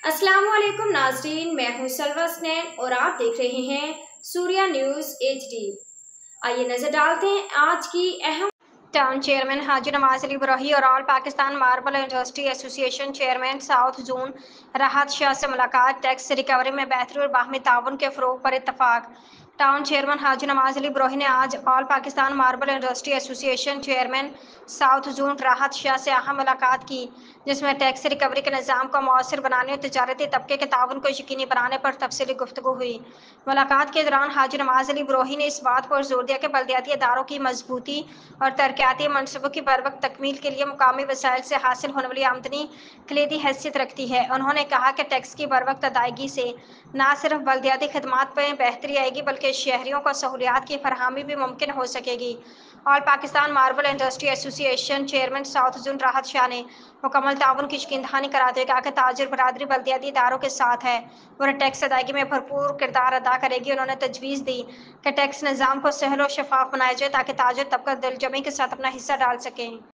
अस्सलाम वालेकुम नाज़रीन, मैं हूं सलवा स्नैन और आप देख रहे हैं सूर्या न्यूज़ HD। आइए नजर डालते हैं आज की अहम। टाउन चेयरमैन हाजी नवाज अली इब्राही और all Pakistan marble industry association chairman south zone राहत शाह से मुलाकात। टैक्स रिकवरी में बेहतरी और बाहमी ताउन के फ़रोग पर इत्तफाक। टाउन चेयरमैन हाजी नवाज अली इब्राही ने आज all Pakistan marble industry association chairman south zone राहत शाह से अहम मुलाकात की, जिसमें टैक्स रिकवरी के निज़ाम को मौसर बनाने और तजारती तबके के ताउन को यकीनी बनाने पर तफसीली गुफ्तगू हुई। मुलाकात के दौरान हाजी नवाज अली इब्राही ने इस बात पर जोर दिया कि बल्दियाती इदारों की मजबूती और तरक्याती मनसूबों की बर वक्त तकमील के लिए मुकामी वसाइल से हासिल होने वाली आमदनी कलीदी हैसियत रखती है। उन्होंने कहा कि टैक्स की बर वक्त अदायगी से न सिर्फ बल्दियाती खदमात में बेहतरी आएगी बल्कि शहरियों को सहूलियात की फरहमी भी मुमकिन हो सकेगी। All Pakistan marble industry association chairman south zone राहत शाह ने मुकम्मल ताउन की यकीनदहानी कराते हुए कहा कि ताजिर बरादरी बल्दियाती इदारों के साथ है और टैक्स अदायगी में भरपूर किरदार अदा करेगी। उन्होंने तजवीज़ दी कि टैक्स निज़ाम को सहल और शफाफ बनाया जाए ताकि ताजिर तबका दिलजमी के साथ अपना हिस्सा डाल सकें।